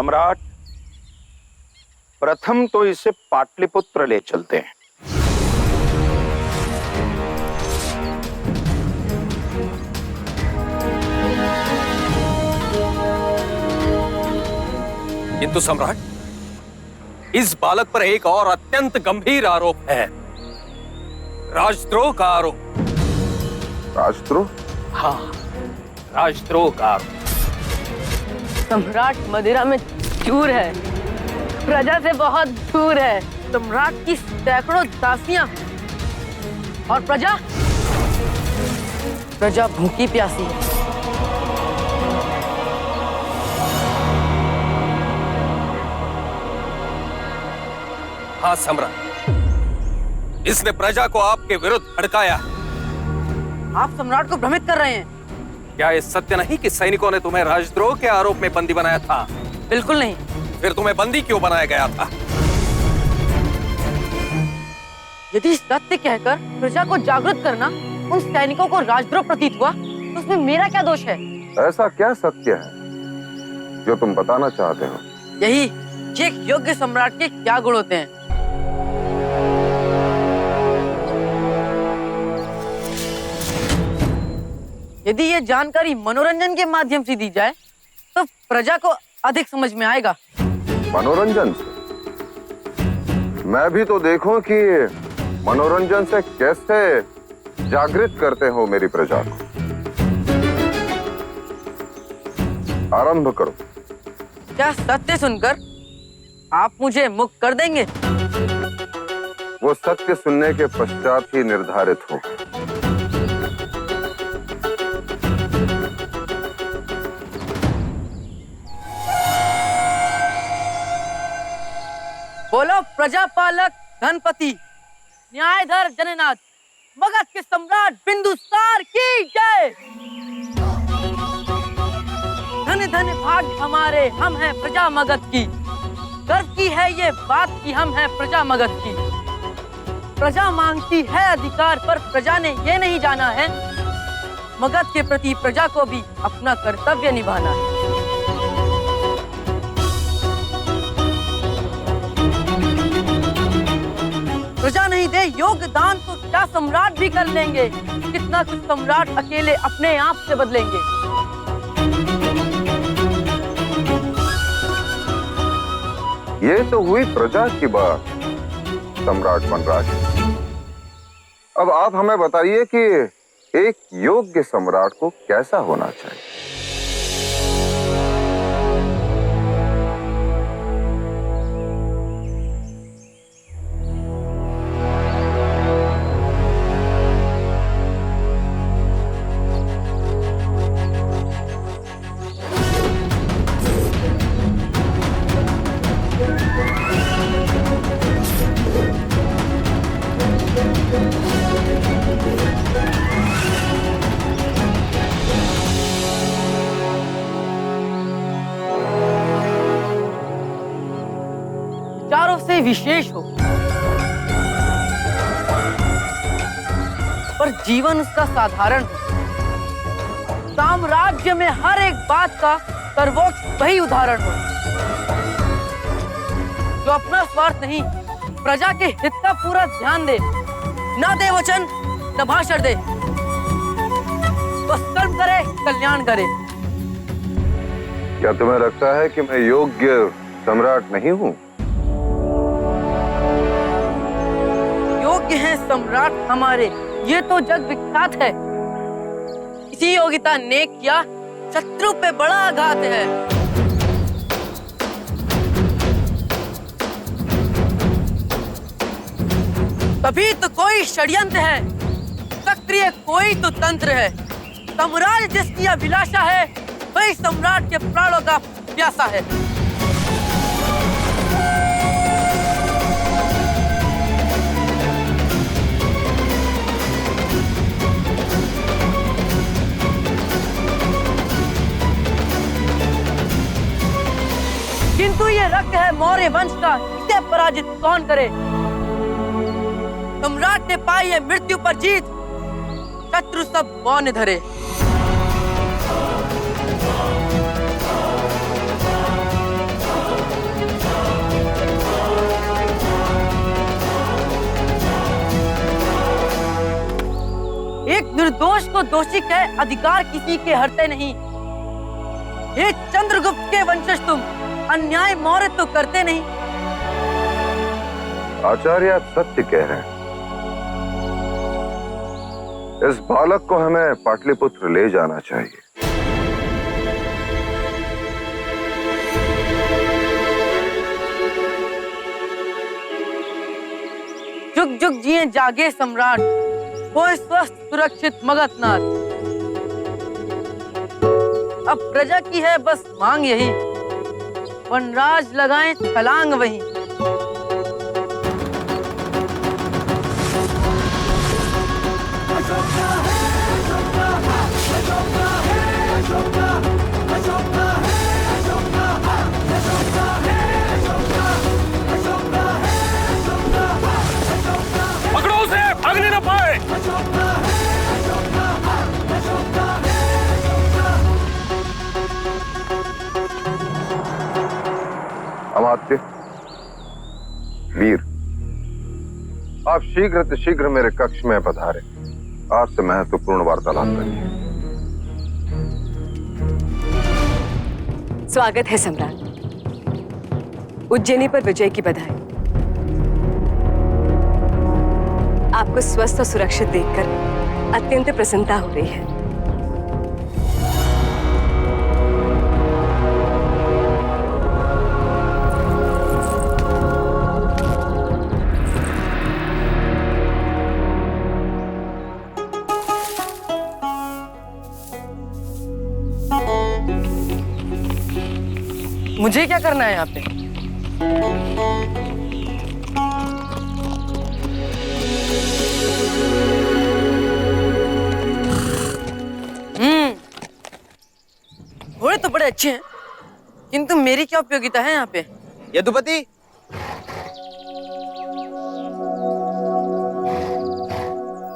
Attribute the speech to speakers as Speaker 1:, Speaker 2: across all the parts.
Speaker 1: सम्राट, प्रथम तो इसे पाटलिपुत्र ले चलते हैं।
Speaker 2: किंतु सम्राट, इस बालक पर एक और अत्यंत गंभीर आरोप है, राजद्रोह का आरोप।
Speaker 3: राजद्रोह?
Speaker 2: हाँ, राजद्रोह का आरोप।
Speaker 4: सम्राट मदिरा में चूर है, प्रजा से बहुत दूर है। सम्राट की सैकड़ों दासियां और प्रजा भूखी प्यासी है।
Speaker 2: हाँ सम्राट, इसने प्रजा को आपके विरुद्ध भड़काया।
Speaker 4: आप सम्राट को भ्रमित कर रहे हैं।
Speaker 2: क्या ये सत्य नहीं कि सैनिकों ने तुम्हें राजद्रोह के आरोप में बंदी बनाया था?
Speaker 4: बिल्कुल नहीं।
Speaker 2: फिर तुम्हें बंदी क्यों बनाया गया था?
Speaker 4: यदि सत्य कहकर प्रजा को जागरूक करना उन सैनिकों को राजद्रोह प्रतीत हुआ, तो उसमें मेरा क्या दोष है?
Speaker 3: ऐसा क्या सत्य है जो तुम बताना चाहते हो?
Speaker 4: यही कि एक योग्य सम्राट के क्या गुण होते हैं। यदि ये जानकारी मनोरंजन के माध्यम से दी जाए तो प्रजा को अधिक समझ में आएगा।
Speaker 3: मनोरंजन से? मैं भी तो देखूं कि मनोरंजन से कैसे जागृत करते हो मेरी प्रजा को। आरंभ करो।
Speaker 4: क्या सत्य सुनकर आप मुझे मुक्त कर देंगे?
Speaker 3: वो सत्य सुनने के पश्चात ही निर्धारित हो।
Speaker 4: बोलो प्रजापालक धनपति न्यायधर जननाथ मगध के सम्राट बिंदुसार की जय। धन धन भाग हमारे, हम हैं प्रजा मगध की। गर्व की है ये बात कि हम हैं प्रजा मगध की। प्रजा मांगती है अधिकार, पर प्रजा ने ये नहीं जाना है मगध के प्रति प्रजा को भी अपना कर्तव्य निभाना है। प्रजा नहीं दे योगदान तो क्या सम्राट भी कर लेंगे। कितना कुछ सम्राट अकेले अपने आप से बदलेंगे।
Speaker 3: ये तो हुई प्रजा की बात, सम्राट वनराज। अब आप हमें बताइए कि एक योग्य सम्राट को कैसा होना चाहिए?
Speaker 4: विचारों से विशेष हो, पर जीवन उसका साधारण हो। साम्राज्य में हर एक बात का सर्वोच्च वही उदाहरण हो, जो अपना स्वार्थ नहीं प्रजा के हित का पूरा ध्यान दे। न दे वचन न भाषण दे, बस कर्म करे कल्याण करे।
Speaker 3: क्या तुम्हें लगता है कि मैं योग्य सम्राट नहीं हूँ?
Speaker 4: योग्य हैं सम्राट हमारे, ये तो जग विख्यात है। इसी योग्यता ने किया शत्रु पे बड़ा आघात है। तभी तो कोई षड्यंत्र है, सक्रिय कोई तो तंत्र है। साम्राज्य जिसकी अभिलाषा है, वही सम्राट के प्राणों का प्यासा है। किंतु ये रक्त है मौर्य वंश का, इसे पराजित कौन करे। सम्राट ने पाई है मृत्यु पर जीत, शत्रु सब मौन धरे। एक निर्दोष को दोषी कह अधिकार किसी के हरते नहीं। हे चंद्रगुप्त के वंशज तुम, अन्याय मौर्य तो करते नहीं।
Speaker 3: आचार्य आप सत्य कह रहे हैं। इस बालक को हमें पाटलिपुत्र ले जाना चाहिए।
Speaker 4: जुग जुग जिए जागे सम्राट, कोई स्वस्थ सुरक्षित मगध नाथ। अब प्रजा की है बस मांग यही, वनराज लगाएं छलांग वही।
Speaker 2: पकड़ो उसे, भागने न पाए।
Speaker 3: अमात्य वीर, आप शीघ्र मेरे कक्ष में पधारे। आपसे महत्वपूर्ण वार्तालाप करिए।
Speaker 5: स्वागत है सम्राट। उज्जैनी पर विजय की बधाई। आपको स्वस्थ और सुरक्षित देखकर अत्यंत प्रसन्नता हो रही है।
Speaker 4: मुझे क्या करना है यहाँ पे? घोड़े तो बड़े अच्छे हैं, किंतु मेरी क्या उपयोगिता है यहाँ पे?
Speaker 2: यदुपति,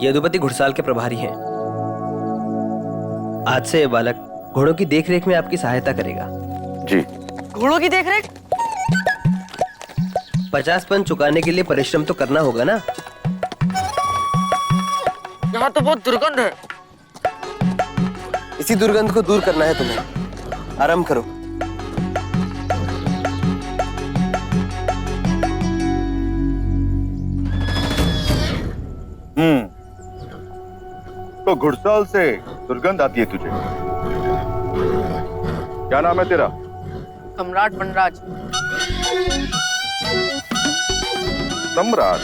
Speaker 6: यदुपति घुड़साल के प्रभारी हैं। आज से ये बालक घोड़ों की देखरेख में आपकी सहायता करेगा।
Speaker 3: जी।
Speaker 4: घोड़ों की देखरेख?
Speaker 6: 50 पन चुकाने के लिए परिश्रम तो करना होगा ना।
Speaker 4: यहाँ तो बहुत दुर्गंध है।
Speaker 6: इसी दुर्गंध को दूर करना है तुम्हें। आराम करो।
Speaker 3: तो घुड़साल से दुर्गंध आती है तुझे? क्या नाम है तेरा?
Speaker 4: सम्राट वनराज।
Speaker 3: सम्राट?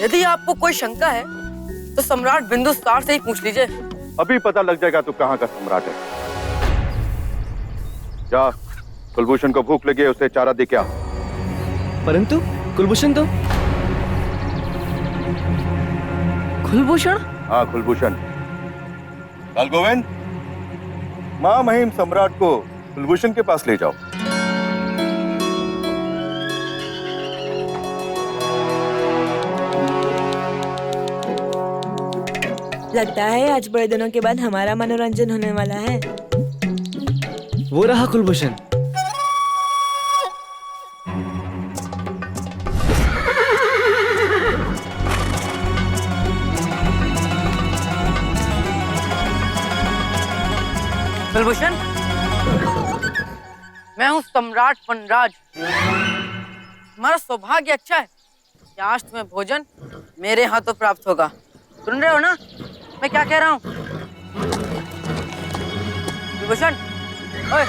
Speaker 4: यदि आपको कोई शंका है तो सम्राट बिंदुसार से ही पूछ लीजिए।
Speaker 3: अभी पता लग जाएगा तू कहाँ का सम्राट है। जा, कुलभूषण को भूख लगी है, उसे चारा दे क्या।
Speaker 6: परंतु कुलभूषण तो
Speaker 4: कुलभूषण?
Speaker 3: हाँ, कुलभूषण। लाल गोविंद, महामहिम सम्राट को कुलभूषण के पास ले जाओ।
Speaker 7: लगता है आज बड़े दिनों के बाद हमारा मनोरंजन होने वाला है।
Speaker 6: वो रहा कुलभूषण।
Speaker 4: कुलभूषण, मैं हूँ सम्राट वनराज। तुम्हारा सौभाग्य अच्छा है कि आज तुम्हें भोजन मेरे हाथों प्राप्त होगा। सुन रहे हो ना मैं क्या कह रहा हूँ? कुलभूषण, ओए।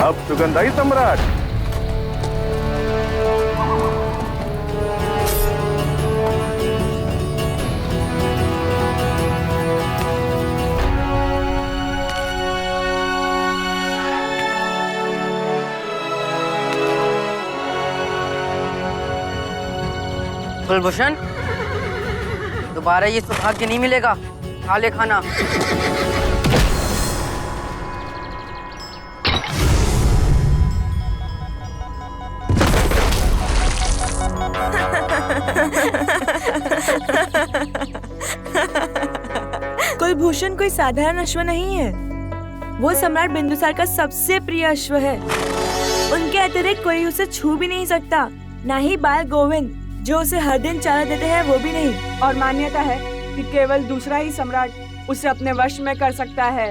Speaker 3: अब सुगंधाई सम्राट।
Speaker 4: कुलभूषण, दोबारा ये सौभाग्य नहीं मिलेगा। खा ले खाना।
Speaker 7: कुलभूषण कोई साधारण अश्व नहीं है। वो सम्राट बिंदुसार का सबसे प्रिय अश्व है। उनके अतिरिक्त कोई उसे छू भी नहीं सकता, ना ही बाल गोविंद जो उसे हर दिन चारा देते हैं वो भी नहीं।
Speaker 8: और मान्यता है कि केवल दूसरा ही सम्राट उसे अपने वश में कर सकता है।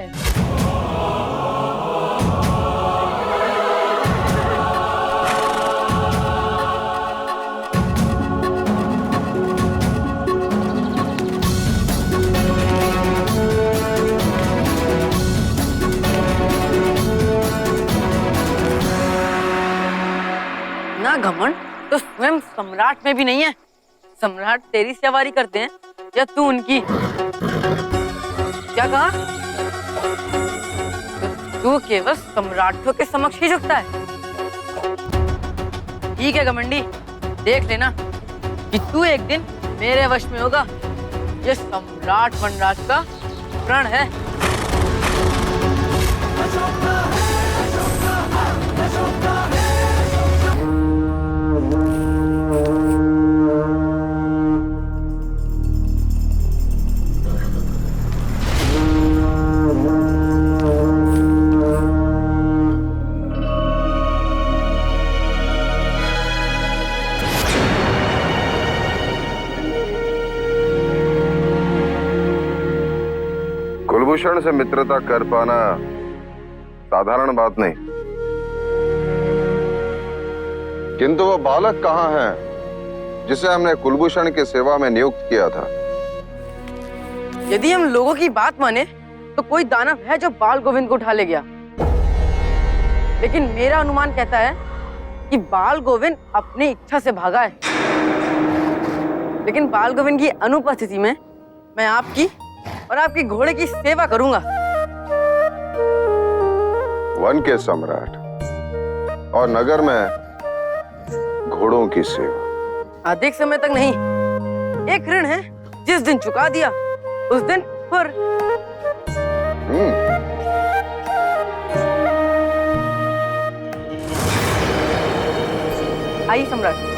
Speaker 4: ना घमंड तो स्वयं सम्राट में भी नहीं है। सम्राट तेरी सवारी करते हैं या तू उनकी? क्या कहा? तू केवल सम्राटों के समक्ष ही झुकता है। ठीक है घमंडी, देख लेना कि तू एक दिन मेरे वश में होगा। ये सम्राट वनराज का प्रण है।
Speaker 3: कुलभूषण से मित्रता कर पाना साधारण बात नहीं, किंतु वो बालक कहाँ है जिसे हमने कुलभूषण की सेवा में नियुक्त किया था?
Speaker 4: यदि हम लोगों की बात माने तो कोई दानव है जो बाल गोविंद को उठा ले गया। लेकिन मेरा अनुमान कहता है कि बाल गोविंद अपनी इच्छा से भागा है। लेकिन बाल गोविंद की अनुपस्थिति में मैं आपकी और आपके घोड़े की सेवा करूंगा।
Speaker 3: वन के सम्राट और नगर में घोड़ों की सेवा
Speaker 4: अधिक समय तक नहीं। एक ऋण है, जिस दिन चुका दिया उस दिन फिर। आइए सम्राट।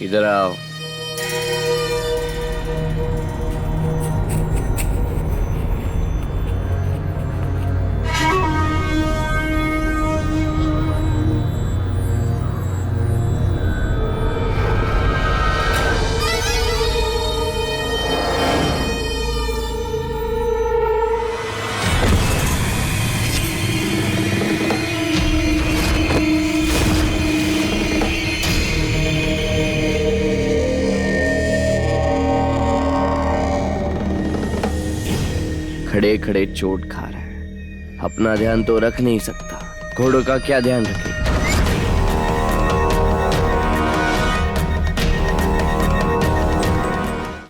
Speaker 6: इधर आओ। खड़े खड़े चोट खा रहा है, अपना ध्यान तो रख नहीं सकता, घोड़ों का क्या ध्यान रखे।